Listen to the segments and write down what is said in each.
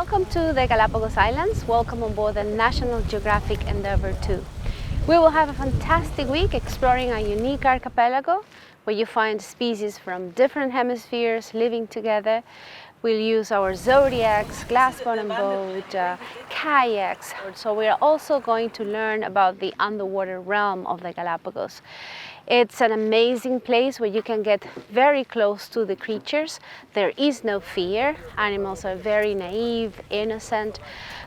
Welcome to the Galapagos Islands. Welcome on board the National Geographic Endeavour 2. We will have a fantastic week exploring a unique archipelago where you find species from different hemispheres living together. We'll use our zodiacs, glass bottom boat, kayaks. So we are also going to learn about the underwater realm of the Galapagos. It's an amazing place where you can get very close to the creatures. There is no fear. Animals are very naive, innocent.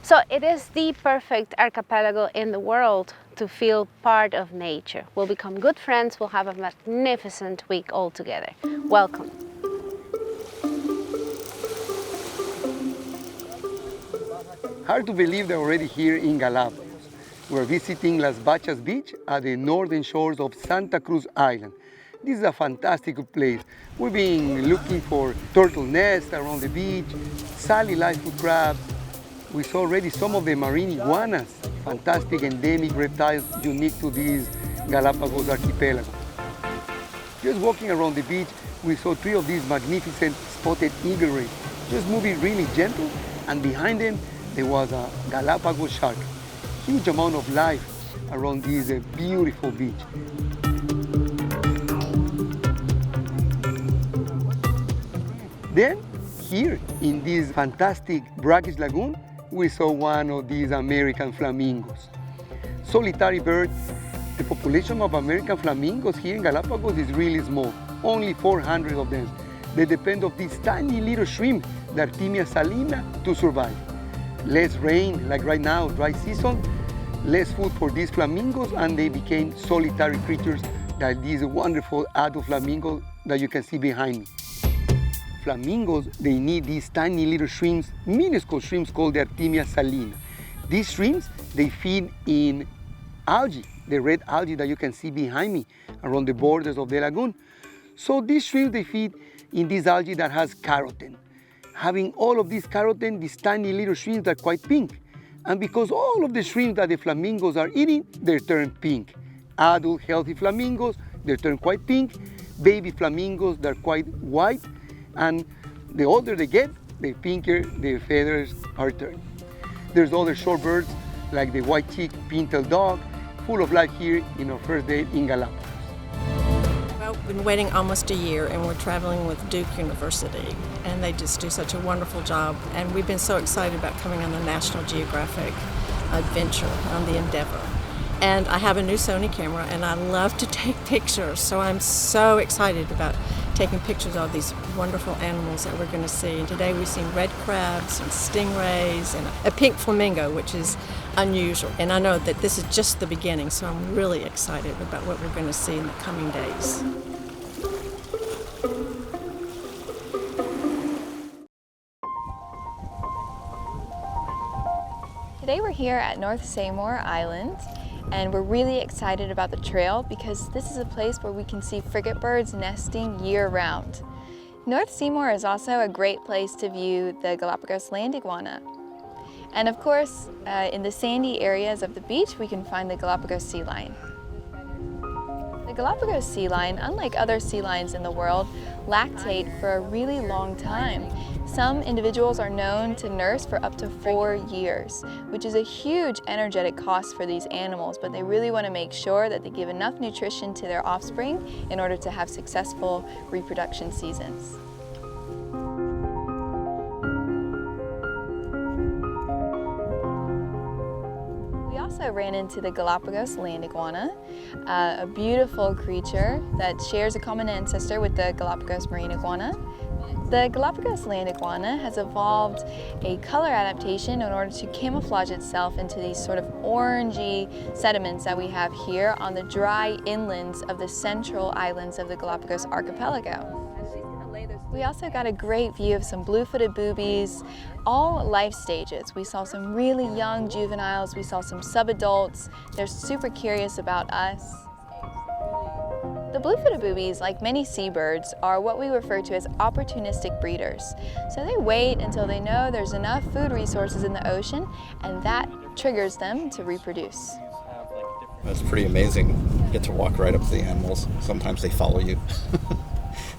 So it is the perfect archipelago in the world to feel part of nature. We'll become good friends. We'll have a magnificent week all together. Welcome. Hard to believe they're already here in Galapagos. We're visiting Las Bachas Beach at the northern shores of Santa Cruz Island. This is a fantastic place. We've been looking for turtle nests around the beach, Sally live-food crabs. We saw already some of the marine iguanas, fantastic endemic reptiles unique to this Galapagos archipelago. Just walking around the beach, we saw 3 of these magnificent spotted eagle rays, just moving really gentle, and behind them there was a Galapagos shark. Huge amount of life around this beautiful beach. Then, here in this fantastic brackish lagoon, we saw one of these American flamingos. Solitary bird. The population of American flamingos here in Galapagos is really small, only 400 of them. They depend on this tiny little shrimp, the Artemia salina, to survive. Less rain, like right now, dry season, less food for these flamingos, and they became solitary creatures like these wonderful adult flamingos that you can see behind me. Flamingos, they need these tiny little shrimps, minuscule shrimps called the Artemia salina. These shrimps, they feed in algae, the red algae that you can see behind me around the borders of the lagoon. So these shrimps, they feed in this algae that has carotene. Having all of this carotene, these tiny little shrimps are quite pink. And because all of the shrimps that the flamingos are eating, they turn pink. Adult, healthy flamingos, they turn quite pink. Baby flamingos, they're quite white. And the older they get, the pinker the feathers are turned. There's other short birds, like the white-cheeked pintail dog, full of life here in our first day in Galapagos. Well, we've been waiting almost a year, and we're traveling with Duke University, and they just do such a wonderful job. And we've been so excited about coming on the National Geographic adventure on the Endeavour. And I have a new Sony camera, and I love to take pictures, so I'm so excited about taking pictures of these wonderful animals that we're going to see. And today we've seen red crabs and stingrays and a pink flamingo, which is unusual. And I know that this is just the beginning, so I'm really excited about what we're going to see in the coming days. Today we're here at North Seymour Island, and we're really excited about the trail because this is a place where we can see frigate birds nesting year-round. North Seymour is also a great place to view the Galapagos land iguana. And of course, in the sandy areas of the beach, we can find the Galapagos sea lion. The Galapagos sea lion, unlike other sea lions in the world, lactate for a really long time. Some individuals are known to nurse for up to 4 years, which is a huge energetic cost for these animals, but they really want to make sure that they give enough nutrition to their offspring in order to have successful reproduction seasons. We also ran into the Galapagos land iguana, a beautiful creature that shares a common ancestor with the Galapagos marine iguana. The Galapagos land iguana has evolved a color adaptation in order to camouflage itself into these sort of orangey sediments that we have here on the dry inlands of the central islands of the Galapagos archipelago. We also got a great view of some blue-footed boobies, all life stages. We saw some really young juveniles, we saw some subadults. They're super curious about us. The blue-footed boobies, like many seabirds, are what we refer to as opportunistic breeders. So they wait until they know there's enough food resources in the ocean, and that triggers them to reproduce. It's pretty amazing. You get to walk right up to the animals. Sometimes they follow you.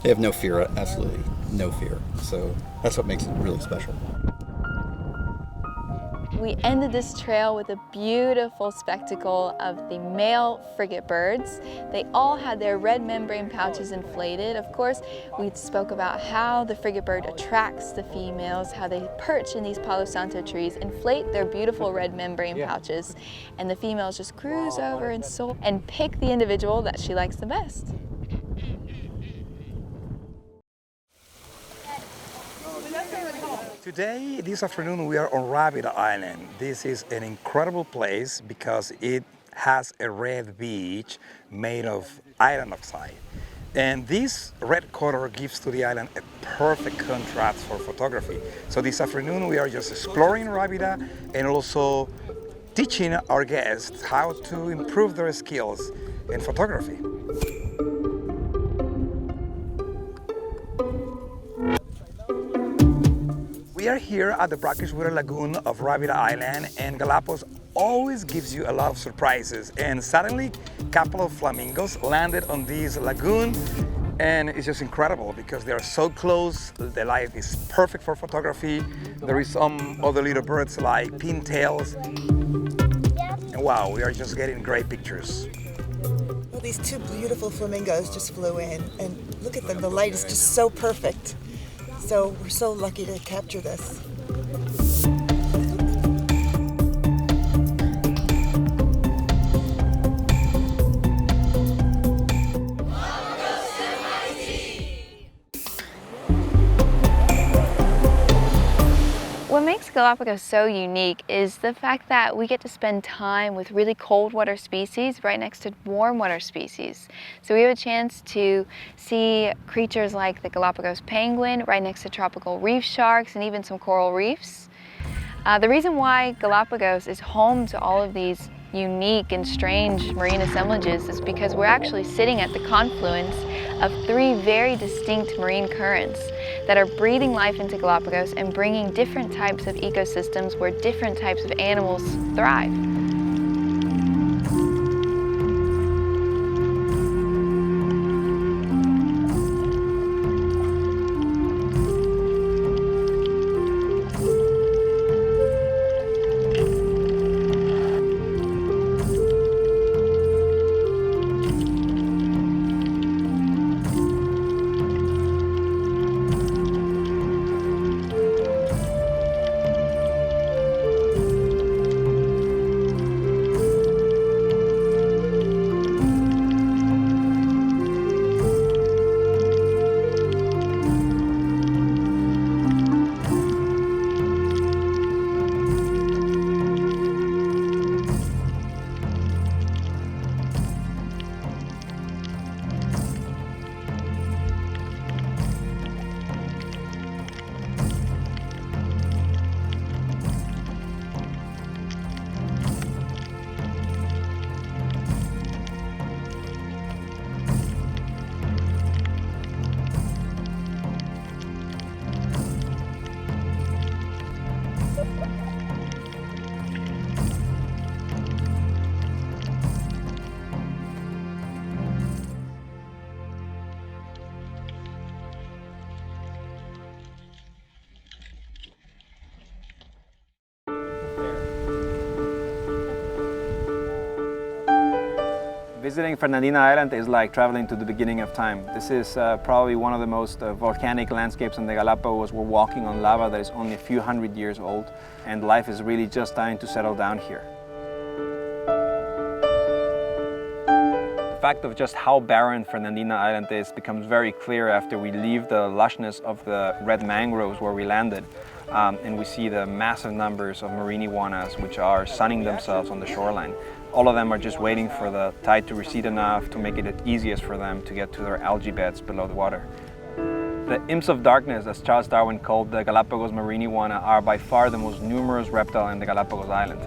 They have no fear, absolutely no fear. So that's what makes it really special. We ended this trail with a beautiful spectacle of the male frigate birds. They all had their red membrane pouches inflated. Of course, we spoke about how the frigate bird attracts the females, how they perch in these Palo Santo trees, inflate their beautiful red membrane pouches, and the females just cruise over and pick the individual that she likes the best. Today, this afternoon, we are on Rabbit Island. This is an incredible place because it has a red beach made of iron oxide. And this red color gives to the island a perfect contrast for photography. So this afternoon, we are just exploring Rábida and also teaching our guests how to improve their skills in photography. We are here at the brackish water lagoon of Rábida Island, and Galapagos always gives you a lot of surprises. And suddenly, a couple of flamingos landed on this lagoon, and it's just incredible because they are so close. The light is perfect for photography. There is some other little birds like pintails. And wow, we are just getting great pictures. Well, these two beautiful flamingos just flew in, and look at them, the light is just so perfect. So we're so lucky to capture this. What makes Galapagos so unique is the fact that we get to spend time with really cold water species right next to warm water species. So we have a chance to see creatures like the Galapagos penguin right next to tropical reef sharks and even some coral reefs. The reason why Galapagos is home to all of these unique and strange marine assemblages is because we're actually sitting at the confluence of three very distinct marine currents that are breathing life into Galapagos and bringing different types of ecosystems where different types of animals thrive. Visiting Fernandina Island is like traveling to the beginning of time. This is probably one of the most volcanic landscapes in the Galapagos. We're walking on lava that is only a few hundred years old, and life is really just starting to settle down here. The fact of just how barren Fernandina Island is becomes very clear after we leave the lushness of the red mangroves where we landed, and we see the massive numbers of marine iguanas which are sunning themselves on the shoreline. All of them are just waiting for the tide to recede enough to make it easiest for them to get to their algae beds below the water. The imps of darkness, as Charles Darwin called the Galapagos marine iguana, are by far the most numerous reptile in the Galapagos Island.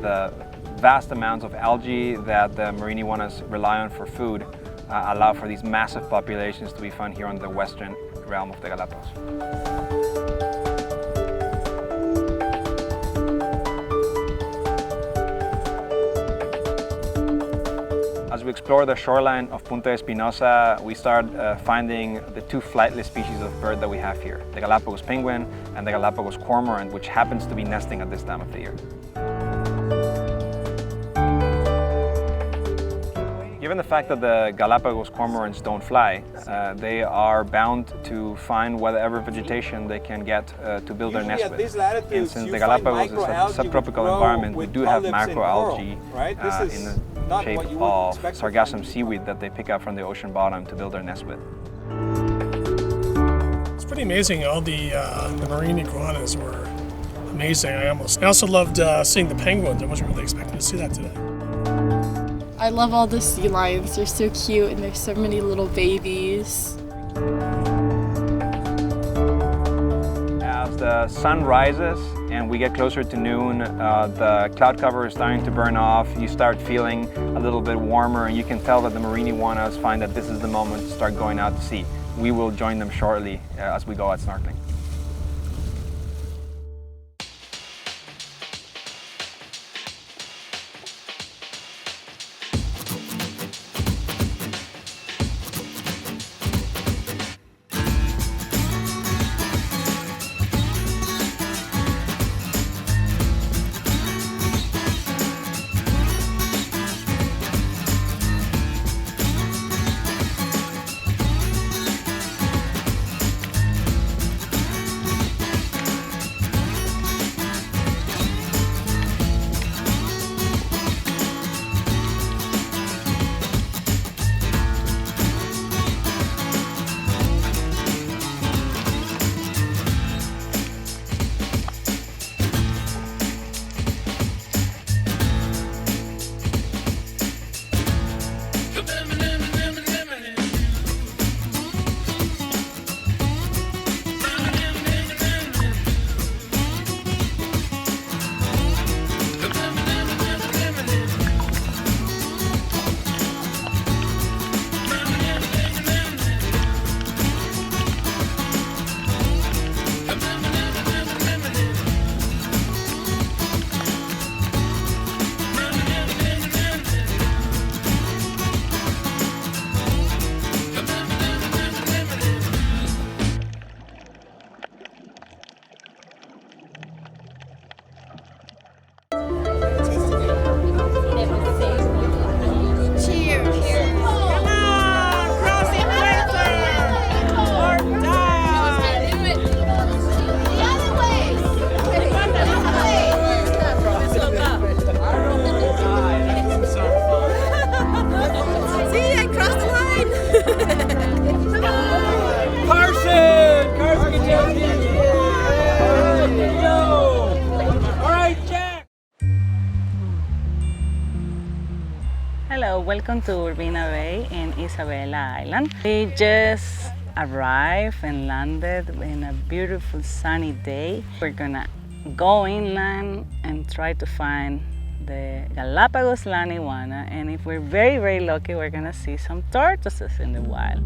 The vast amounts of algae that the marine iguanas rely on for food allow for these massive populations to be found here on the western realm of the Galapagos. As we we explore the shoreline of Punta Espinosa, we start finding the two flightless species of bird that we have here, the Galapagos penguin and the Galapagos cormorant, which happens to be nesting at this time of the year. Given the fact that the Galapagos cormorants don't fly, they are bound to find whatever vegetation they can get to build their nest with. And since the Galapagos is a subtropical environment, we do have macroalgae in the shape of sargassum seaweed that they pick up from the ocean bottom to build their nest with. It's pretty amazing. All the marine iguanas were amazing. I also loved seeing the penguins. I wasn't really expecting to see that today. I love all the sea lions. They're so cute and there's so many little babies. As the sun rises and we get closer to noon, the cloud cover is starting to burn off. You start feeling a little bit warmer and you can tell that the marine iguanas find that this is the moment to start going out to sea. We will join them shortly as we go out snorkeling. Hello, welcome to Urbina Bay in Isabela Island. We just arrived and landed in a beautiful sunny day. We're gonna go inland and try to find the Galapagos land iguana, and if we're very, very lucky, we're gonna see some tortoises in the wild.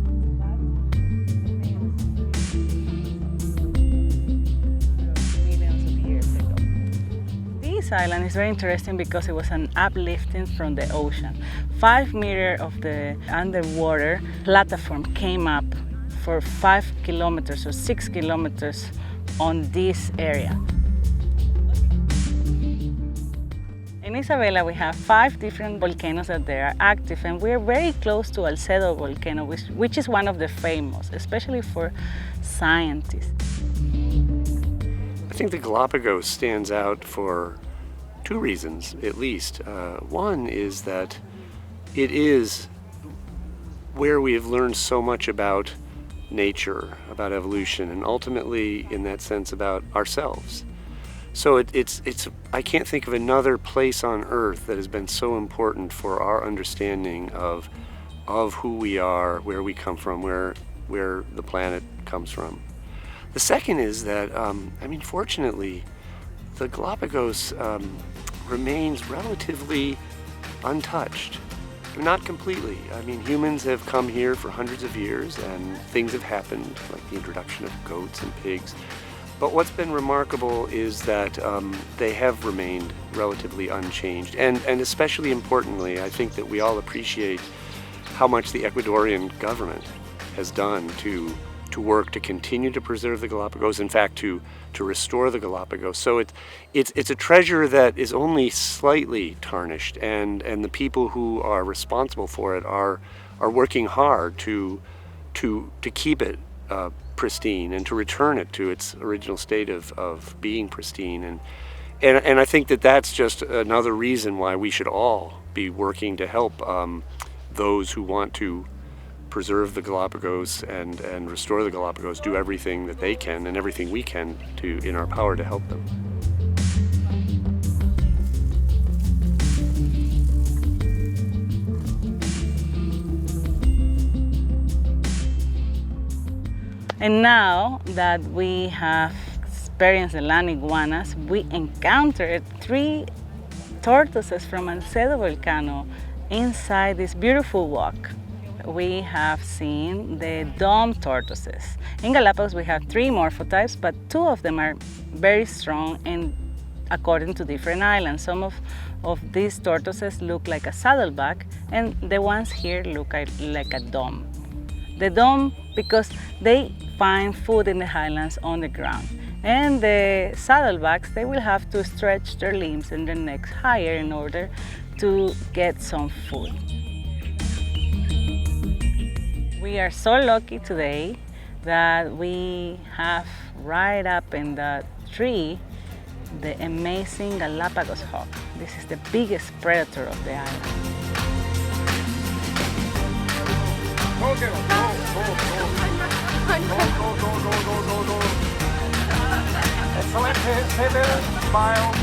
This island is very interesting because it was an uplifting from the ocean. 5 meters of the underwater platform came up for 5 kilometers or 6 kilometers on this area. In Isabela, we have 5 different volcanoes that they are active, and we're very close to Alcedo volcano, which is one of the famous, especially for scientists. I think the Galapagos stands out for 2 reasons, at least. One is that it is where we have learned so much about nature, about evolution, and ultimately, in that sense, about ourselves. So I can't think of another place on Earth that has been so important for our understanding of who we are, where we come from, where the planet comes from. The second is that, fortunately, the Galapagos remains relatively untouched. Not completely. Humans have come here for hundreds of years and things have happened, like the introduction of goats and pigs. But what's been remarkable is that they have remained relatively unchanged. And especially importantly, I think that we all appreciate how much the Ecuadorian government has done to work to continue to preserve the Galapagos, in fact, to restore the Galapagos. So it's a treasure that is only slightly tarnished, and the people who are responsible for it are working hard to keep it pristine and to return it to its original state of being pristine. And I think that that's just another reason why we should all be working to help those who want to preserve the Galapagos and restore the Galapagos, do everything that they can and everything we can in our power to help them. And now that we have experienced the land iguanas, we encountered 3 tortoises from Alcedo volcano inside this beautiful walk. We have seen the dome tortoises. In Galapagos we have 3 morphotypes, but 2 of them are very strong and according to different islands. Some of these tortoises look like a saddleback, and the ones here look like a dome. The dome because they find food in the highlands on the ground. And the saddlebacks, they will have to stretch their limbs and their necks higher in order to get some food. We are so lucky today that we have right up in the tree the amazing Galapagos hawk. This is the biggest predator of the island. Excellent, stay there, smile.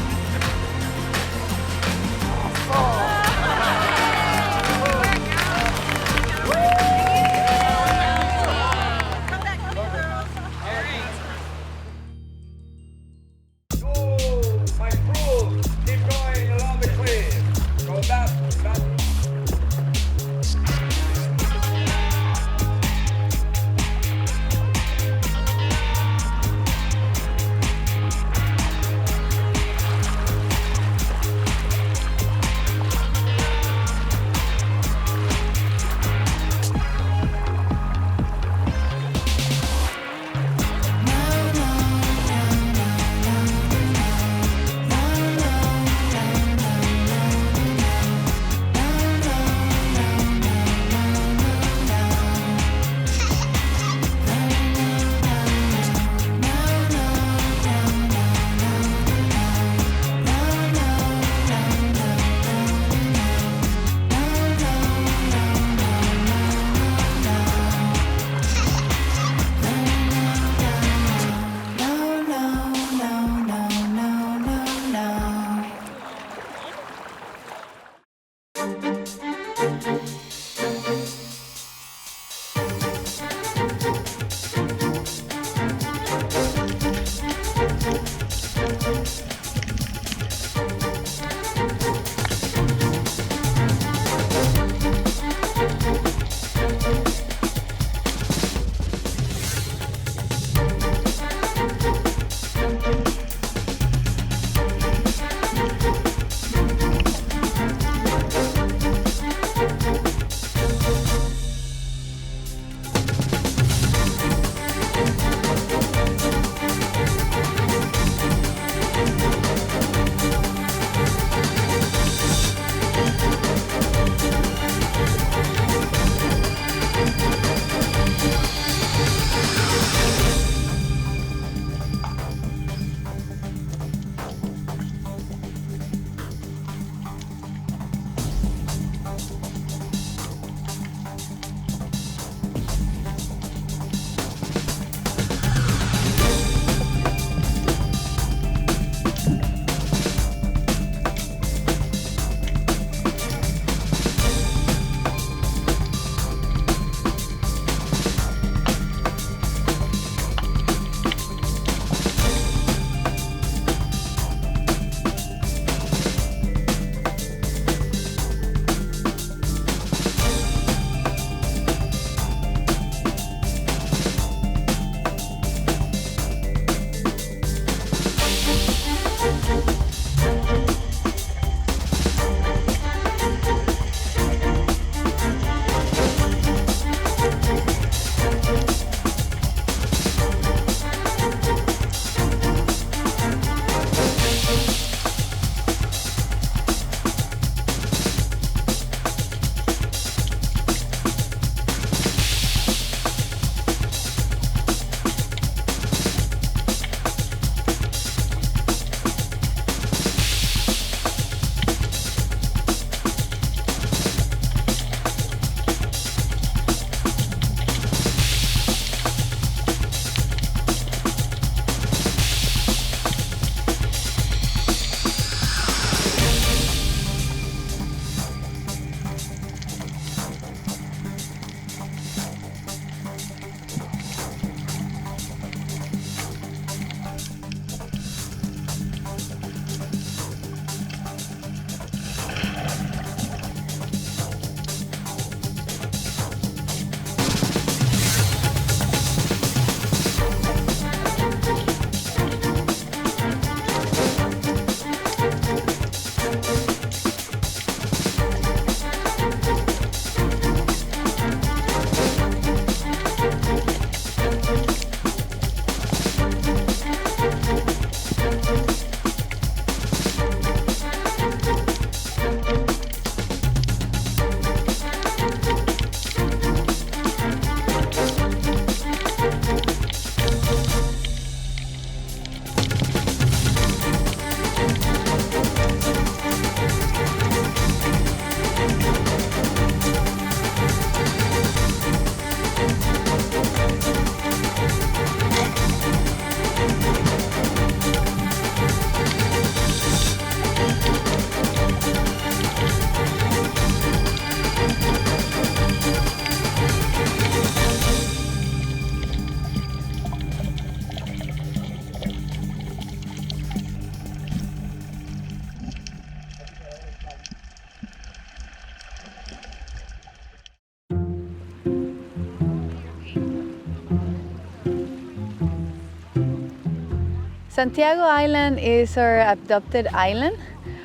Santiago Island is our adopted island.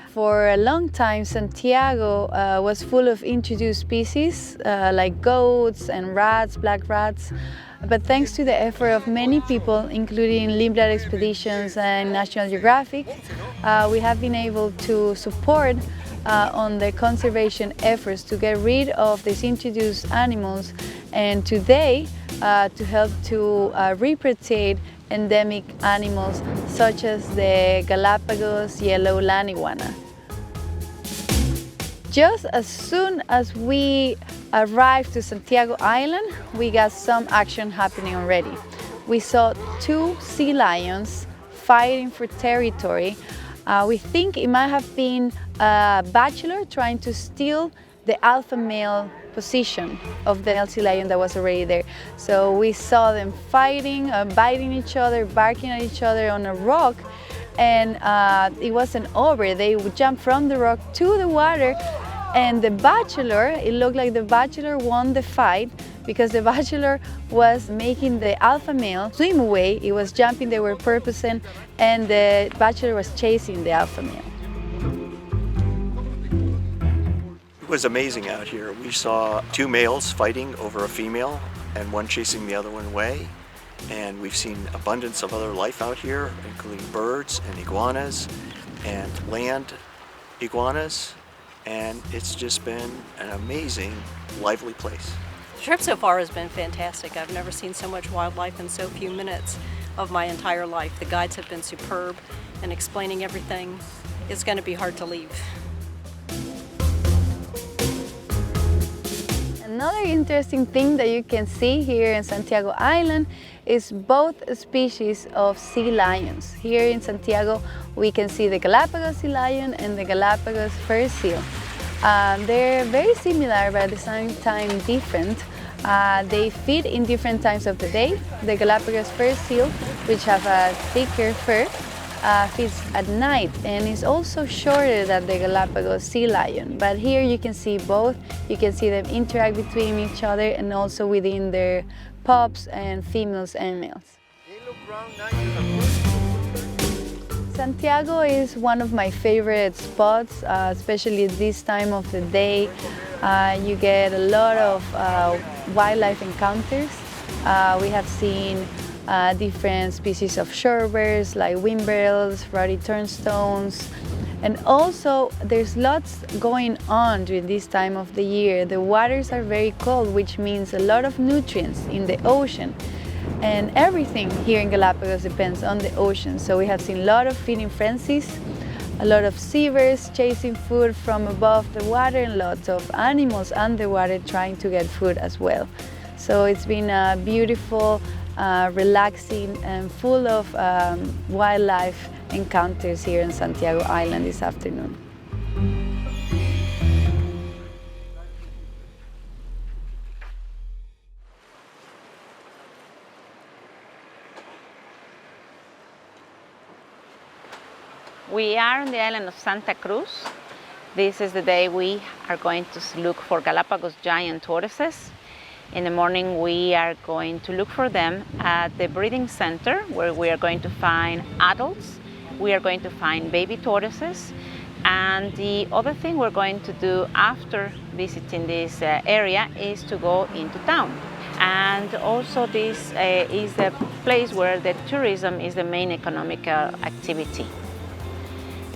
For a long time, Santiago was full of introduced species like goats and rats, black rats. But thanks to the effort of many people, including Lindblad Expeditions and National Geographic, we have been able to support on the conservation efforts to get rid of these introduced animals, and today to help to repatriate endemic animals such as the Galapagos yellow land iguana. Just as soon as we arrived to Santiago Island, we got some action happening already. We saw 2 sea lions fighting for territory. We think it might have been a bachelor trying to steal the alpha male position of the male sea lion that was already there. So we saw them fighting, biting each other, barking at each other on a rock, and it wasn't over. They would jump from the rock to the water, and the bachelor, it looked like the bachelor won the fight because the bachelor was making the alpha male swim away. It was jumping, they were purposing, and the bachelor was chasing the alpha male. It was amazing out here. We saw 2 males fighting over a female and one chasing the other one away. And we've seen abundance of other life out here, including birds and iguanas and land iguanas. And it's just been an amazing, lively place. The trip so far has been fantastic. I've never seen so much wildlife in so few minutes of my entire life. The guides have been superb in explaining everything. It's going to be hard to leave. Another interesting thing that you can see here in Santiago Island is both species of sea lions. Here in Santiago we can see the Galapagos sea lion and the Galapagos fur seal. They're very similar but at the same time different. They feed in different times of the day. The Galapagos fur seal, which have a thicker fur, feeds at night and is also shorter than the Galapagos sea lion. But here you can see both. You can see them interact between each other and also within their pups and females and males. Santiago is one of my favorite spots, especially at this time of the day. You get a lot of wildlife encounters. We have seen different species of shorebirds like windberyls, ruddy turnstones, and also there's lots going on during this time of the year. The waters are very cold, which means a lot of nutrients in the ocean, and everything here in Galapagos depends on the ocean. So we have seen a lot of feeding frenzies, a lot of seabirds chasing food from above the water, and lots of animals underwater trying to get food as well. So it's been a beautiful, relaxing and full of wildlife encounters here in Santiago Island this afternoon. We are on the island of Santa Cruz. This is the day we are going to look for Galapagos giant tortoises. In the morning we are going to look for them at the breeding center, where we are going to find adults. We are going to find baby tortoises. And the other thing we're going to do after visiting this area is to go into town. And also this is the place where the tourism is the main economic activity.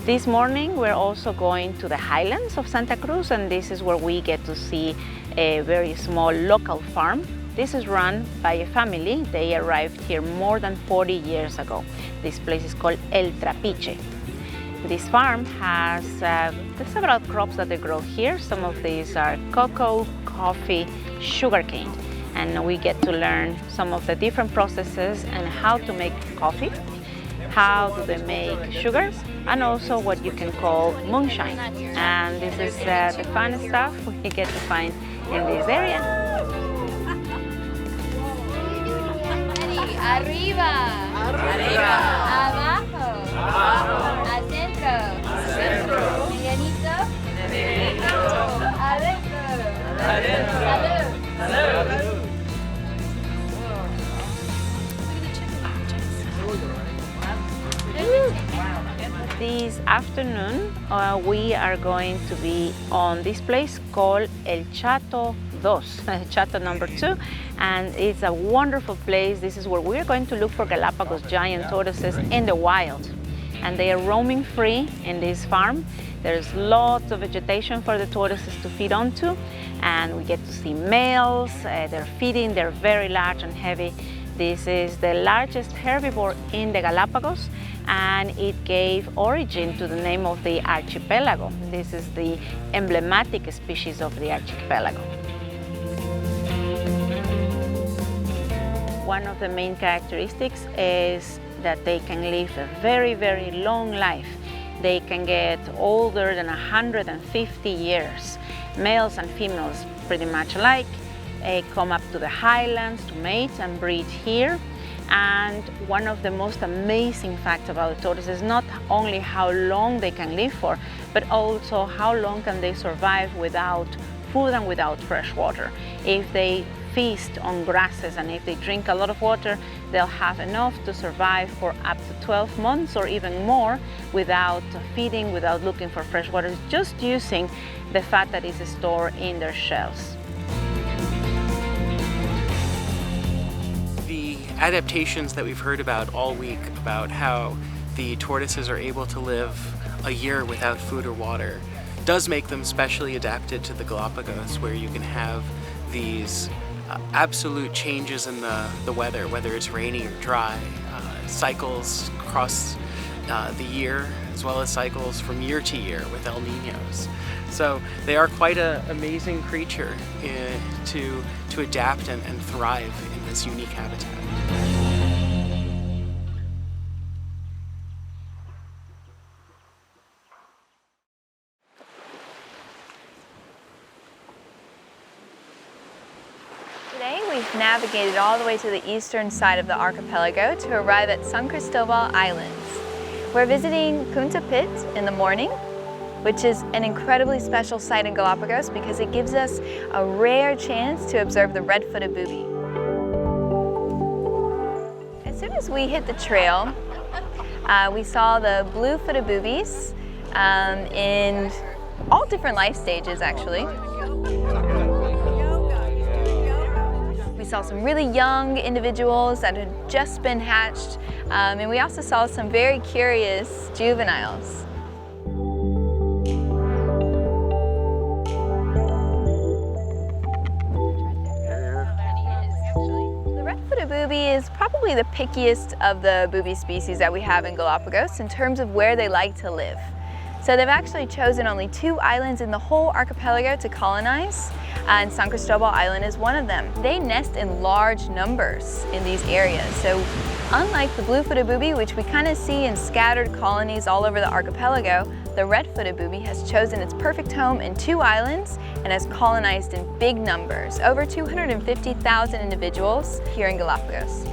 This morning we're also going to the highlands of Santa Cruz, and this is where we get to see a very small local farm. This is run by a family. They arrived here more than 40 years ago. This place is called El Trapiche. This farm has several crops that they grow here. Some of these are cocoa, coffee, sugarcane. And we get to learn some of the different processes and how to make coffee, how do they make sugars, and also what you can call moonshine. And this is the fun stuff we get to find in this area. Arriba, arriba, abajo, abajo, al centro, medianito, adentro, salud, salud. afternoon, we are going to be on this place called El Chato Dos, Chato number 2, and it's a wonderful place. This is where we're going to look for Galapagos giant tortoises in the wild. And they are roaming free in this farm. There's lots of vegetation for the tortoises to feed onto, and we get to see males. They're feeding, they're very large and heavy. This is the largest herbivore in the Galapagos, and it gave origin to the name of the archipelago. This is the emblematic species of the archipelago. One of the main characteristics is that they can live a very, very long life. They can get older than 150 years. Males and females pretty much alike come up to the highlands to mate and breed here. And one of the most amazing facts about the tortoises is not only how long they can live for, but also how long can they survive without food and without fresh water. If they feast on grasses and if they drink a lot of water, they'll have enough to survive for up to 12 months or even more without feeding, without looking for fresh water, just using the fat that is stored in their shells. The adaptations that we've heard about all week about how the tortoises are able to live a year without food or water does make them specially adapted to the Galapagos, where you can have these absolute changes in the weather, whether it's rainy or dry, cycles across the year, as well as cycles from year to year with El Niños. So they are quite an amazing creature to adapt and thrive in this unique habitat. Today we've navigated all the way to the eastern side of the archipelago to arrive at San Cristobal Islands. We're visiting Punta Pit in the morning, which is an incredibly special site in Galapagos because it gives us a rare chance to observe the red-footed booby. As soon as we hit the trail, we saw the blue-footed boobies in all different life stages, actually. We saw some really young individuals that had just been hatched, and we also saw some very curious juveniles. The red-footed booby is probably the pickiest of the booby species that we have in Galapagos in terms of where they like to live. So they've actually chosen only 2 islands in the whole archipelago to colonize, and San Cristobal Island is one of them. They nest in large numbers in these areas. So unlike the blue-footed booby, which we kind of see in scattered colonies all over the archipelago, the red-footed booby has chosen its perfect home in 2 islands and has colonized in big numbers, over 250,000 individuals here in Galapagos.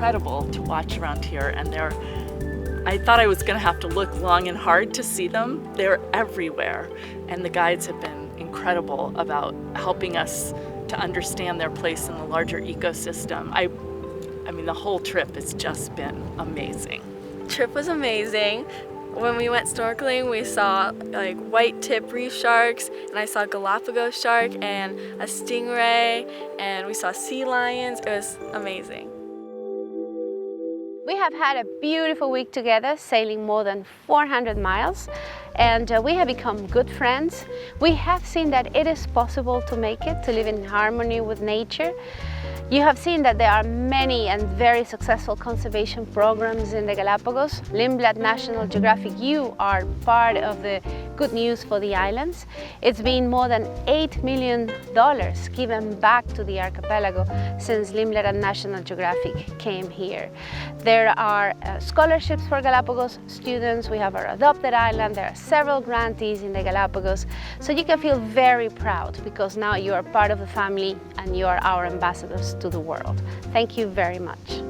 Incredible to watch around here, and I thought I was going to have to look long and hard to see them. They're everywhere, and the guides have been incredible about helping us to understand their place in the larger ecosystem. I mean, the whole trip has just been amazing. Trip was amazing. When we went snorkeling, we saw like white tip reef sharks, and I saw Galapagos shark and a stingray, and we saw sea lions. It was amazing. We have had a beautiful week together, sailing more than 400 miles, and we have become good friends. We have seen that it is possible to make it, to live in harmony with nature. You have seen that there are many and very successful conservation programs in the Galapagos. Lindblad National Geographic, you are part of the good news for the islands. It's been more than $8 million given back to the archipelago since Lindblad and National Geographic came here. There are scholarships for Galapagos students. We have our adopted island. There are several grantees in the Galapagos. So you can feel very proud because now you are part of the family and you are our ambassadors to the world. Thank you very much.